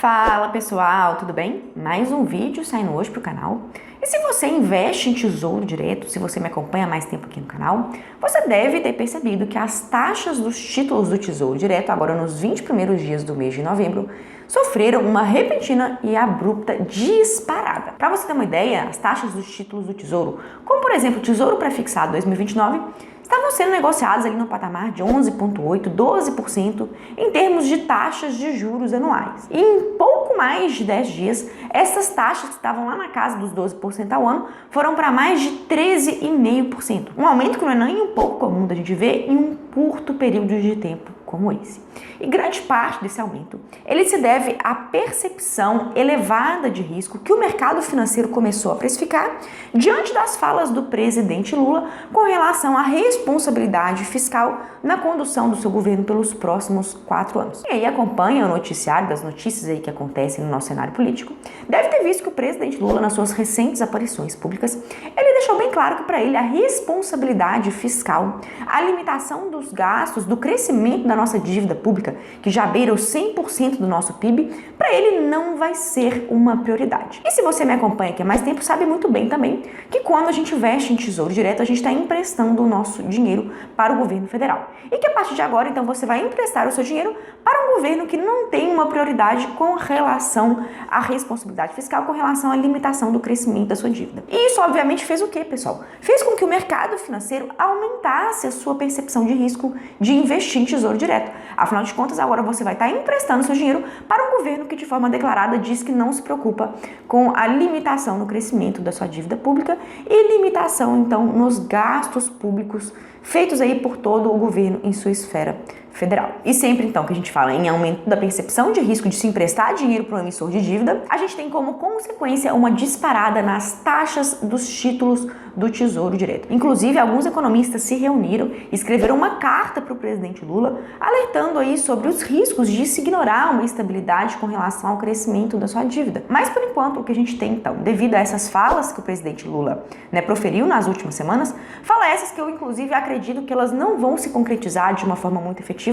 Fala pessoal, tudo bem? Mais um vídeo saindo hoje pro canal. E se você investe em tesouro direto, se você me acompanha há mais tempo aqui no canal, você deve ter percebido que as taxas dos títulos do tesouro direto, agora nos 20 primeiros dias do mês de novembro, sofreram uma repentina e abrupta disparada. Para você ter uma ideia, as taxas dos títulos do tesouro, como por exemplo o Tesouro Prefixado 2029, estavam sendo negociadas ali no patamar de 11,8%, 12% em termos de taxas de juros anuais. E em pouco mais de 10 dias, essas taxas que estavam lá na casa dos 12% ao ano foram para mais de 13,5%. Um aumento que não é nem um pouco comum da gente ver em um curto período de tempo como esse. E grande parte desse aumento, ele se deve à percepção elevada de risco que o mercado financeiro começou a precificar diante das falas do presidente Lula com relação à responsabilidade fiscal na condução do seu governo pelos próximos 4 anos. E aí acompanha o noticiário das notícias aí que acontecem no nosso cenário político, deve ter visto que o presidente Lula, nas suas recentes aparições públicas, ele deixou bem claro que para ele a responsabilidade fiscal, a limitação dos gastos, do crescimento da nossa dívida pública, que já beira os 100% do nosso PIB, para ele não vai ser uma prioridade. E se você me acompanha aqui há mais tempo, sabe muito bem também que quando a gente investe em tesouro direto, a gente está emprestando o nosso dinheiro para o governo federal. E que a partir de agora, então, você vai emprestar o seu dinheiro para um governo que não tem uma prioridade com relação à responsabilidade fiscal, com relação à limitação do crescimento da sua dívida. E isso, obviamente, fez o quê, pessoal? Fez com que o mercado financeiro aumentasse a sua percepção de risco de investir em tesouro direto. Afinal de contas, agora você vai estar emprestando seu dinheiro para um governo que de forma declarada diz que não se preocupa com a limitação no crescimento da sua dívida pública e limitação, então, nos gastos públicos feitos aí por todo o governo em sua esfera federal. E sempre, então, que a gente fala em aumento da percepção de risco de se emprestar dinheiro para um emissor de dívida, a gente tem como consequência uma disparada nas taxas dos títulos do Tesouro Direto. Inclusive, alguns economistas se reuniram e escreveram uma carta para o presidente Lula, alertando aí sobre os riscos de se ignorar uma estabilidade com relação ao crescimento da sua dívida. Mas, por enquanto, o que a gente tem, então, devido a essas falas que o presidente Lula, proferiu nas últimas semanas, falas essas que eu, inclusive, acredito que elas não vão se concretizar de uma forma muito efetiva.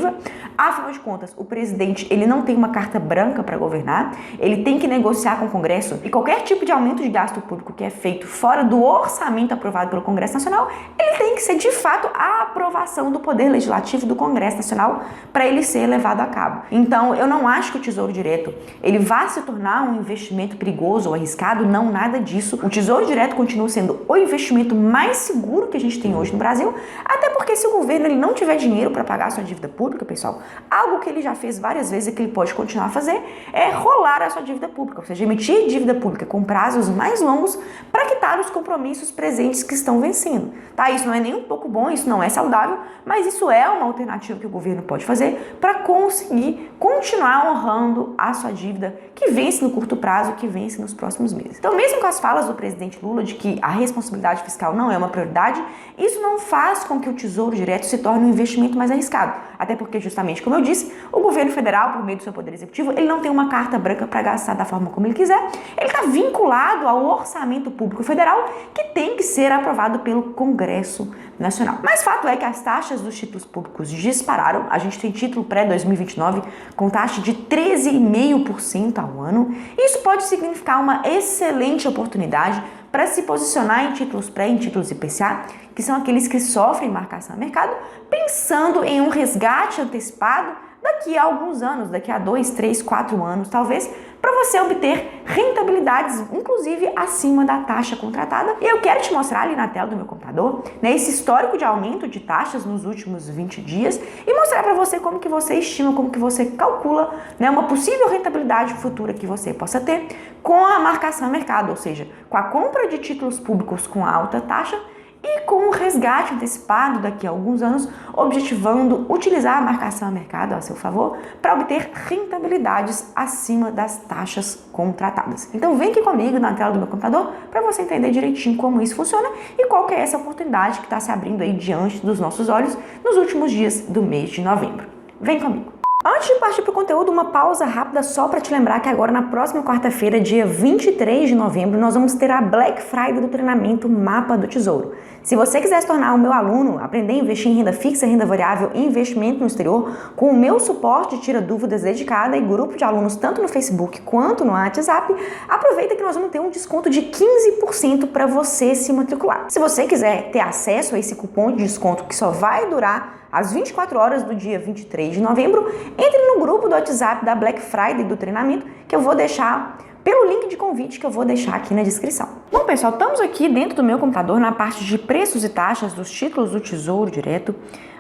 Afinal de contas, o presidente ele não tem uma carta branca para governar, ele tem que negociar com o Congresso e qualquer tipo de aumento de gasto público que é feito fora do orçamento aprovado pelo Congresso Nacional, ele tem que ser de fato a aprovação do Poder Legislativo do Congresso Nacional para ele ser levado a cabo. Então, eu não acho que o Tesouro Direto ele vá se tornar um investimento perigoso ou arriscado, não, nada disso. O Tesouro Direto continua sendo o investimento mais seguro que a gente tem hoje no Brasil, até porque se o governo ele não tiver dinheiro para pagar a sua dívida pública, pessoal, algo que ele já fez várias vezes e que ele pode continuar a fazer é rolar a sua dívida pública, ou seja, emitir dívida pública com prazos mais longos para quitar os compromissos presentes que estão vencendo. Tá? Isso não é nem um pouco bom, isso não é saudável, mas isso é uma alternativa que o governo pode fazer para conseguir continuar honrando a sua dívida que vence no curto prazo, que vence nos próximos meses. Então, mesmo com as falas do presidente Lula de que a responsabilidade fiscal não é uma prioridade, isso não faz com que o Tesouro Direto se torne um investimento mais arriscado. Até porque, justamente como eu disse, o governo federal, por meio do seu poder executivo, ele não tem uma carta branca para gastar da forma como ele quiser. Ele está vinculado ao orçamento público federal, que tem que ser aprovado pelo Congresso Nacional. Mas fato é que as taxas dos títulos públicos dispararam. A gente tem título pré-2029 com taxa de 13,5% ao ano. Isso pode significar uma excelente oportunidade para se posicionar em títulos pré, em títulos IPCA, que são aqueles que sofrem marcação a mercado, pensando em um resgate antecipado daqui a alguns anos, daqui a 2, 3, 4 anos, talvez, para você obter rentabilidades, inclusive acima da taxa contratada. E eu quero te mostrar ali na tela do meu computador, esse histórico de aumento de taxas nos últimos 20 dias e mostrar para você como que você estima, como que você calcula, uma possível rentabilidade futura que você possa ter com a marcação a mercado, ou seja, com a compra de títulos públicos com alta taxa e com o resgate antecipado daqui a alguns anos, objetivando utilizar a marcação a mercado a seu favor para obter rentabilidades acima das taxas contratadas. Então vem aqui comigo na tela do meu computador para você entender direitinho como isso funciona e qual que é essa oportunidade que está se abrindo aí diante dos nossos olhos nos últimos dias do mês de novembro. Vem comigo! Antes de partir para o conteúdo, uma pausa rápida só para te lembrar que agora na próxima quarta-feira, dia 23 de novembro, nós vamos ter a Black Friday do treinamento Mapa do Tesouro. Se você quiser se tornar o meu aluno, aprender a investir em renda fixa, renda variável e investimento no exterior, com o meu suporte Tira Dúvidas dedicada e grupo de alunos tanto no Facebook quanto no WhatsApp, aproveita que nós vamos ter um desconto de 15% para você se matricular. Se você quiser ter acesso a esse cupom de desconto que só vai durar às 24 horas do dia 23 de novembro, entre no grupo do WhatsApp da Black Friday do treinamento, que eu vou deixar pelo link de convite que eu vou deixar aqui na descrição. Bom, pessoal, estamos aqui dentro do meu computador na parte de preços e taxas dos títulos do Tesouro Direto.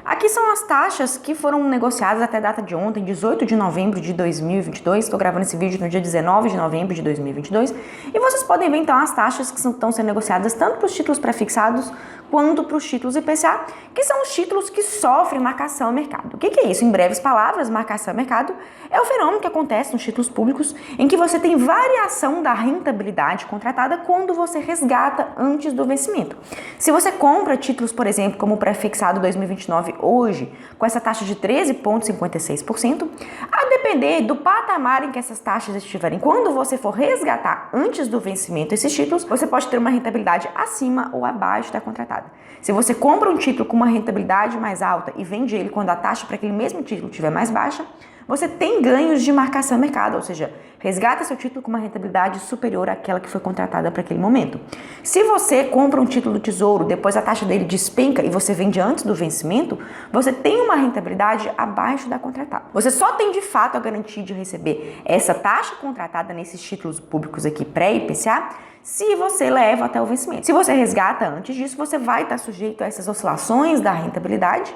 Aqui são as taxas que foram negociadas até a data de ontem, 18 de novembro de 2022. Estou gravando esse vídeo no dia 19 de novembro de 2022. E vocês podem ver, então, as taxas que estão sendo negociadas tanto para os títulos pré-fixados quanto para os títulos IPCA, que são os títulos que sofrem marcação a mercado. O que é isso? Em breves palavras, marcação a mercado é o fenômeno que acontece nos títulos públicos em que você tem variação da rentabilidade contratada quando você resgata antes do vencimento. Se você compra títulos, por exemplo, como o pré-fixado 2029 hoje, com essa taxa de 13,56%, a depender do patamar em que essas taxas estiverem, quando você for resgatar antes do vencimento esses títulos, você pode ter uma rentabilidade acima ou abaixo da contratada. Se você compra um título com uma rentabilidade mais alta e vende ele quando a taxa para aquele mesmo título estiver mais baixa, você tem ganhos de marcação a mercado, ou seja, resgata seu título com uma rentabilidade superior àquela que foi contratada para aquele momento. Se você compra um título do Tesouro, depois a taxa dele despenca e você vende antes do vencimento, você tem uma rentabilidade abaixo da contratada. Você só tem de fato a garantia de receber essa taxa contratada nesses títulos públicos aqui pré-IPCA se você leva até o vencimento. Se você resgata antes disso, você vai estar sujeito a essas oscilações da rentabilidade,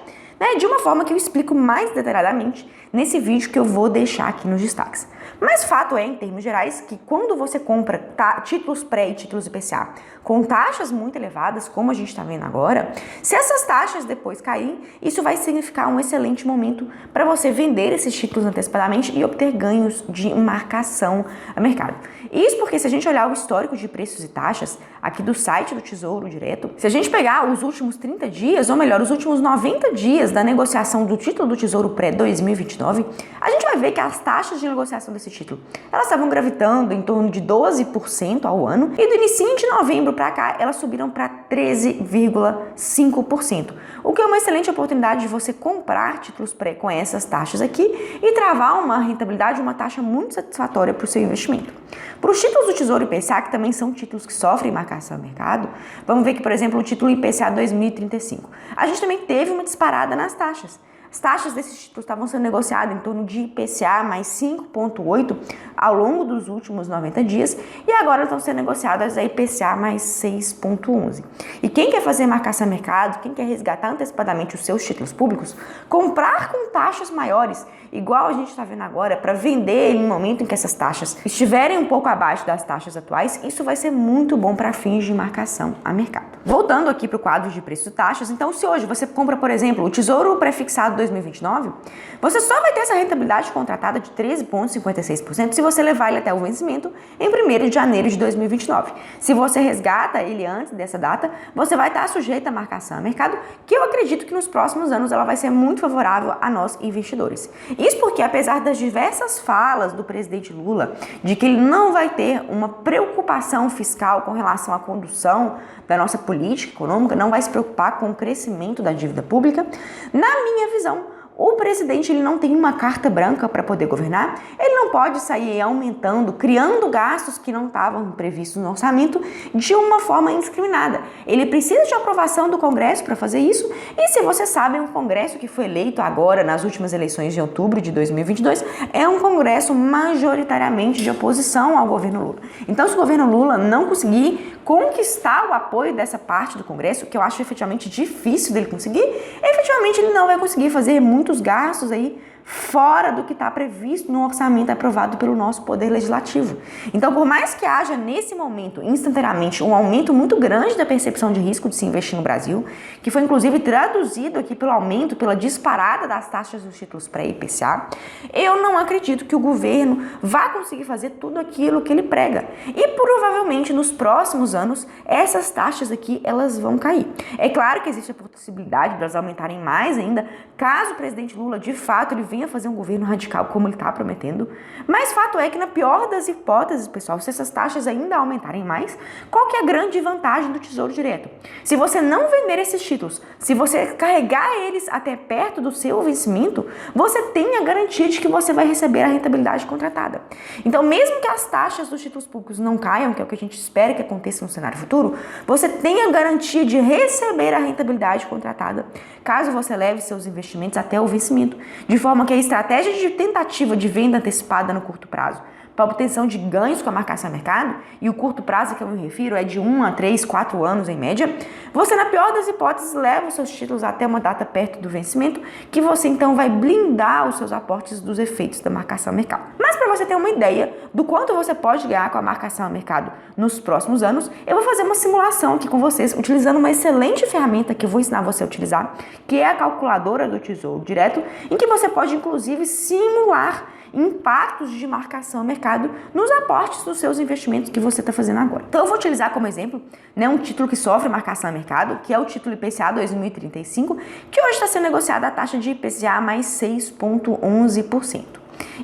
de uma forma que eu explico mais detalhadamente nesse vídeo que eu vou deixar aqui nos destaques. Mas fato é, em termos gerais, que quando você compra títulos pré e títulos IPCA com taxas muito elevadas, como a gente está vendo agora, se essas taxas depois caírem, isso vai significar um excelente momento para você vender esses títulos antecipadamente e obter ganhos de marcação a mercado. Isso porque se a gente olhar o histórico de preços e taxas aqui do site do Tesouro Direto, se a gente pegar os últimos 30 dias, ou melhor, os últimos 90 dias da negociação do título do Tesouro pré-2029, a gente vai ver que as taxas de negociação desse título, elas estavam gravitando em torno de 12% ao ano e do início de novembro para cá, elas subiram para 13,5%, o que é uma excelente oportunidade de você comprar títulos pré com essas taxas aqui e travar uma rentabilidade, uma taxa muito satisfatória para o seu investimento. Para os títulos do Tesouro IPCA, que também são títulos que sofrem marcação a mercado, vamos ver que, por exemplo, o título IPCA 2035, a gente também teve uma disparada nas taxas. As taxas desses títulos estavam sendo negociadas em torno de IPCA mais 5,8 ao longo dos últimos 90 dias e agora estão sendo negociadas a IPCA mais 6,11. E quem quer fazer marcação a mercado, quem quer resgatar antecipadamente os seus títulos públicos, comprar com taxas maiores, igual a gente está vendo agora, para vender em um momento em que essas taxas estiverem um pouco abaixo das taxas atuais, isso vai ser muito bom para fins de marcação a mercado. Voltando aqui para o quadro de preços e taxas, então se hoje você compra, por exemplo, o Tesouro Pré-fixado 2029, você só vai ter essa rentabilidade contratada de 13,56% se você levar ele até o vencimento em 1º de janeiro de 2029. Se você resgata ele antes dessa data, você vai estar sujeito à marcação a mercado, que eu acredito que nos próximos anos ela vai ser muito favorável a nós investidores. Isso porque, apesar das diversas falas do presidente Lula de que ele não vai ter uma preocupação fiscal com relação à condução da nossa política econômica, não vai se preocupar com o crescimento da dívida pública, na minha visão, o presidente ele não tem uma carta branca para poder governar, ele não pode sair aumentando, criando gastos que não estavam previstos no orçamento de uma forma indiscriminada. Ele precisa de aprovação do Congresso para fazer isso e, se você sabe, um Congresso que foi eleito agora nas últimas eleições de outubro de 2022 é um Congresso majoritariamente de oposição ao governo Lula. Então, se o governo Lula não conseguir conquistar o apoio dessa parte do Congresso, que eu acho efetivamente difícil dele conseguir, efetivamente ele não vai conseguir fazer muitos gastos aí fora do que está previsto no orçamento aprovado pelo nosso Poder Legislativo. Então, por mais que haja nesse momento, instantaneamente, um aumento muito grande da percepção de risco de se investir no Brasil, que foi inclusive traduzido aqui pelo aumento, pela disparada das taxas dos títulos pré-IPCA, eu não acredito que o governo vá conseguir fazer tudo aquilo que ele prega. E provavelmente nos próximos anos, essas taxas aqui, elas vão cair. É claro que existe a possibilidade de elas aumentarem mais ainda, caso o presidente Lula, de fato, ele venha fazer um governo radical como ele está prometendo, mas fato é que na pior das hipóteses, pessoal, se essas taxas ainda aumentarem mais, qual que é a grande vantagem do Tesouro Direto? Se você não vender esses títulos, se você carregar eles até perto do seu vencimento, você tem a garantia de que você vai receber a rentabilidade contratada. Então, mesmo que as taxas dos títulos públicos não caiam, que é o que a gente espera que aconteça no cenário futuro, você tem a garantia de receber a rentabilidade contratada, caso você leve seus investimentos até o vencimento, de forma que a estratégia de tentativa de venda antecipada no curto prazo para obtenção de ganhos com a marcação a mercado, e o curto prazo que eu me refiro é de 1 a 3, 4 anos em média, você, na pior das hipóteses, leva os seus títulos até uma data perto do vencimento, que você então vai blindar os seus aportes dos efeitos da marcação a mercado. Mas para você ter uma ideia do quanto você pode ganhar com a marcação a mercado nos próximos anos, eu vou fazer uma simulação aqui com vocês, utilizando uma excelente ferramenta que eu vou ensinar você a utilizar, que é a calculadora do Tesouro Direto, em que você pode inclusive simular impactos de marcação a mercado nos aportes dos seus investimentos que você está fazendo agora. Então eu vou utilizar como exemplo, um título que sofre marcação a mercado, que é o título IPCA 2035, que hoje está sendo negociado a taxa de IPCA mais 6,11%.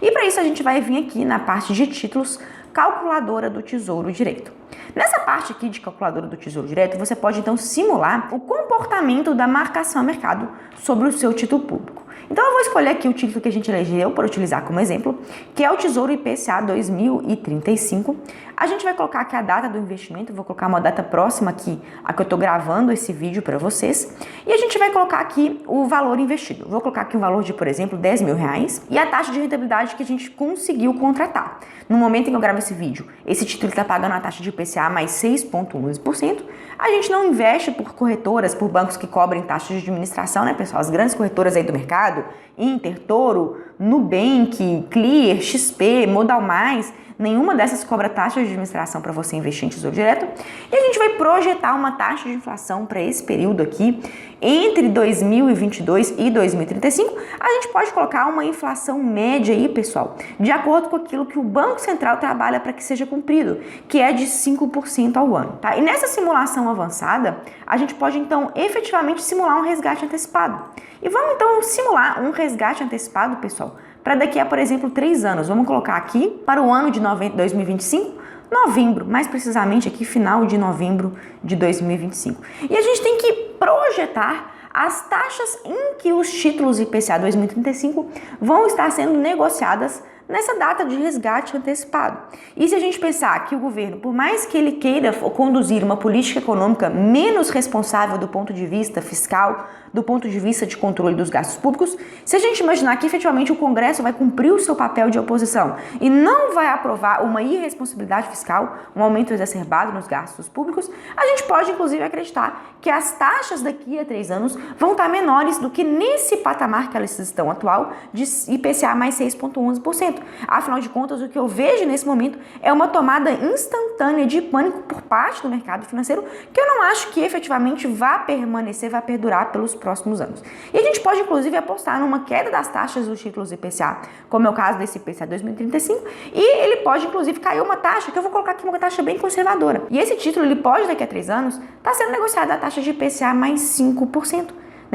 E para isso a gente vai vir aqui na parte de títulos, calculadora do Tesouro Direto. Nessa parte aqui de calculadora do Tesouro Direto, você pode então simular o comportamento da marcação a mercado sobre o seu título público. Então eu vou escolher aqui o título que a gente elegeu para utilizar como exemplo, que é o Tesouro IPCA 2035. A gente vai colocar aqui a data do investimento, eu vou colocar uma data próxima aqui, a que eu estou gravando esse vídeo para vocês. E a gente vai colocar aqui o valor investido. Vou colocar aqui um valor de, por exemplo, R$10.000 e a taxa de rentabilidade que a gente conseguiu contratar. No momento em que eu gravo esse vídeo, esse título está pagando a taxa de IPCA mais 6,11%. A gente não investe por corretoras, por bancos que cobrem taxas de administração, né, pessoal? As grandes corretoras aí do mercado, Inter, Toro, Nubank, Clear, XP, Modal Mais, nenhuma dessas cobra taxa de administração para você investir em Tesouro Direto. E a gente vai projetar uma taxa de inflação para esse período aqui, entre 2022 e 2035. A gente pode colocar uma inflação média aí, pessoal, de acordo com aquilo que o Banco Central trabalha para que seja cumprido, que é de 5% ao ano, tá? E nessa simulação avançada, a gente pode então efetivamente simular um resgate antecipado. E vamos então simular um resgate antecipado, pessoal, para daqui a, por exemplo, 3 anos. Vamos colocar aqui para o ano de 2025, novembro, mais precisamente aqui, final de novembro de 2025. E a gente tem que projetar as taxas em que os títulos IPCA 2035 vão estar sendo negociadas nessa data de resgate antecipado. E se a gente pensar que o governo, por mais que ele queira conduzir uma política econômica menos responsável do ponto de vista fiscal, do ponto de vista de controle dos gastos públicos, se a gente imaginar que efetivamente o Congresso vai cumprir o seu papel de oposição e não vai aprovar uma irresponsabilidade fiscal, um aumento exacerbado nos gastos públicos, a gente pode inclusive acreditar que as taxas daqui a 3 anos vão estar menores do que nesse patamar que elas estão atual de IPCA mais 6,11%. Afinal de contas, o que eu vejo nesse momento é uma tomada instantânea de pânico por parte do mercado financeiro, que eu não acho que efetivamente vá permanecer, vai perdurar pelos próximos anos. E a gente pode inclusive apostar numa queda das taxas dos títulos IPCA, como é o caso desse IPCA 2035, e ele pode inclusive cair uma taxa, que eu vou colocar aqui uma taxa bem conservadora. E esse título, ele pode daqui a 3 anos, estar sendo negociado a taxa de IPCA mais 5%.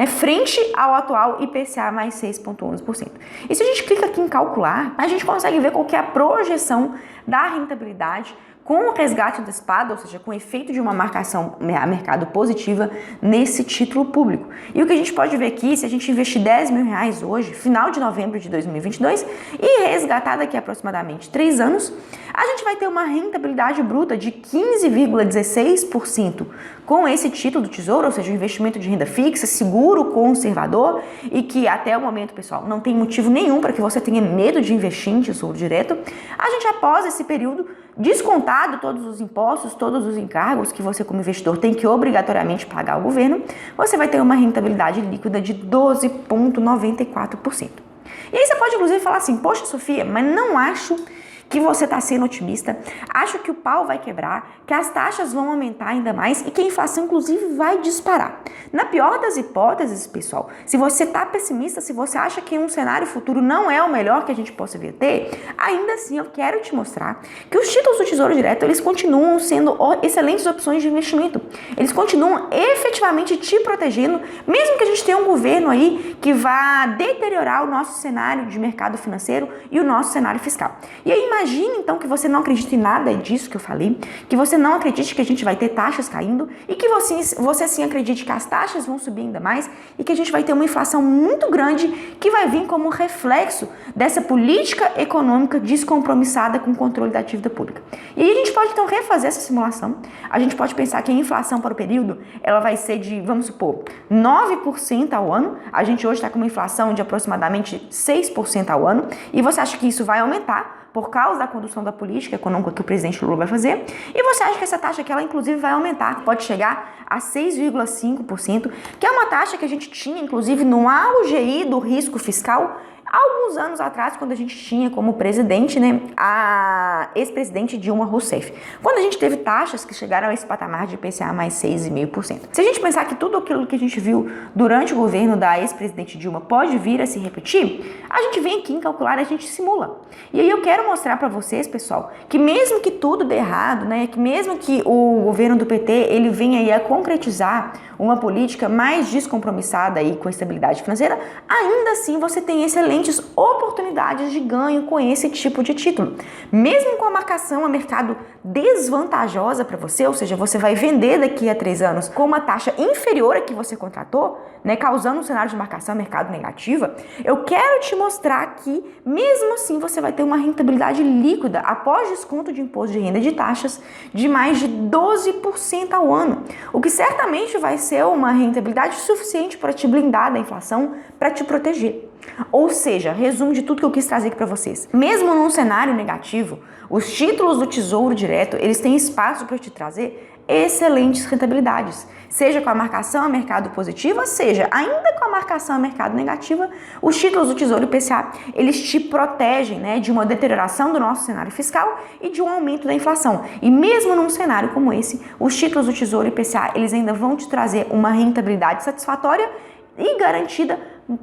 Frente ao atual IPCA mais 6,11%. E se a gente clica aqui em calcular, a gente consegue ver qual que é a projeção da rentabilidade com o resgate antecipado, ou seja, com o efeito de uma marcação a mercado positiva nesse título público. E o que a gente pode ver aqui, se a gente investir R$10.000 hoje, final de novembro de 2022, e resgatar daqui a aproximadamente 3 anos, a gente vai ter uma rentabilidade bruta de 15,16% com esse título do Tesouro, ou seja, um investimento de renda fixa, seguro, conservador, e que até o momento, pessoal, não tem motivo nenhum para que você tenha medo de investir em Tesouro Direto. A gente, após esse período, descontado todos os impostos, todos os encargos que você como investidor tem que obrigatoriamente pagar ao governo, você vai ter uma rentabilidade líquida de 12,94%. E aí você pode inclusive falar assim, poxa Sofia, mas não acho que você está sendo otimista, acho que o pau vai quebrar, que as taxas vão aumentar ainda mais e que a inflação, inclusive, vai disparar. Na pior das hipóteses, pessoal, se você está pessimista, se você acha que um cenário futuro não é o melhor que a gente possa vir a ter, ainda assim eu quero te mostrar que os títulos do Tesouro Direto, eles continuam sendo excelentes opções de investimento. Eles continuam efetivamente te protegendo, mesmo que a gente tenha um governo aí que vá deteriorar o nosso cenário de mercado financeiro e o nosso cenário fiscal. E aí imagine então que você não acredita em nada disso que eu falei, que você não acredite que a gente vai ter taxas caindo e que você sim acredite que as taxas vão subir ainda mais e que a gente vai ter uma inflação muito grande que vai vir como reflexo dessa política econômica descompromissada com o controle da dívida pública. E aí a gente pode então refazer essa simulação, a gente pode pensar que a inflação para o período, ela vai ser de, vamos supor, 9% ao ano, a gente hoje está com uma inflação de aproximadamente 6% ao ano, e você acha que isso vai aumentar por causa da condução da política econômica que o presidente Lula vai fazer, e você acha que essa taxa aqui, ela inclusive vai aumentar, pode chegar a 6,5%, que é uma taxa que a gente tinha inclusive no auge aí do risco fiscal, alguns anos atrás, quando a gente tinha como presidente, né, a ex-presidente Dilma Rousseff, quando a gente teve taxas que chegaram a esse patamar de IPCA mais 6,5%. Se a gente pensar que tudo aquilo que a gente viu durante o governo da ex-presidente Dilma pode vir a se repetir, a gente vem aqui em calcular, a gente simula. E aí eu quero mostrar para vocês, pessoal, que mesmo que tudo dê errado, né, que mesmo que o governo do PT ele venha aí a concretizar uma política mais descompromissada aí com a estabilidade financeira, ainda assim você tem excelentes oportunidades de ganho com esse tipo de título. Mesmo com a marcação a mercado desvantajosa para você, ou seja, você vai vender daqui a 3 anos com uma taxa inferior a que você contratou, né, causando um cenário de marcação a mercado negativa, eu quero te mostrar que mesmo assim você vai ter uma rentabilidade líquida após desconto de imposto de renda e de taxas de mais de 12% ao ano, o que certamente vai ser uma rentabilidade suficiente para te blindar da inflação, para te proteger. Ou seja, resumo de tudo que eu quis trazer aqui para vocês. Mesmo num cenário negativo, os títulos do Tesouro Direto, eles têm espaço para te trazer excelentes rentabilidades. Seja com a marcação a mercado positiva, seja ainda com a marcação a mercado negativa, os títulos do Tesouro IPCA, eles te protegem, né, de uma deterioração do nosso cenário fiscal e de um aumento da inflação. E mesmo num cenário como esse, os títulos do Tesouro IPCA, eles ainda vão te trazer uma rentabilidade satisfatória e garantida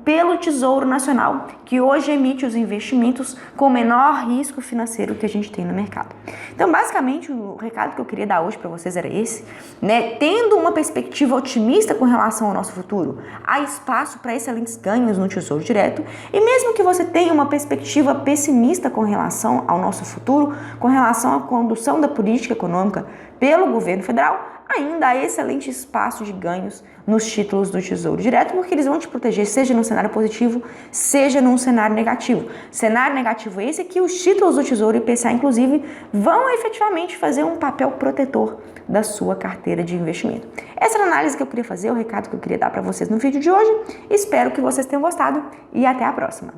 pelo Tesouro Nacional, que hoje emite os investimentos com menor risco financeiro que a gente tem no mercado. Então, basicamente, o recado que eu queria dar hoje para vocês era esse, né? Tendo uma perspectiva otimista com relação ao nosso futuro, há espaço para excelentes ganhos no Tesouro Direto, e mesmo que você tenha uma perspectiva pessimista com relação ao nosso futuro, com relação à condução da política econômica pelo governo federal, ainda há excelente espaço de ganhos nos títulos do Tesouro Direto, porque eles vão te proteger, seja num cenário positivo, seja num cenário negativo. Cenário negativo esse é que os títulos do Tesouro IPCA, inclusive, vão efetivamente fazer um papel protetor da sua carteira de investimento. Essa era a análise que eu queria fazer, o recado que eu queria dar para vocês no vídeo de hoje. Espero que vocês tenham gostado e até a próxima.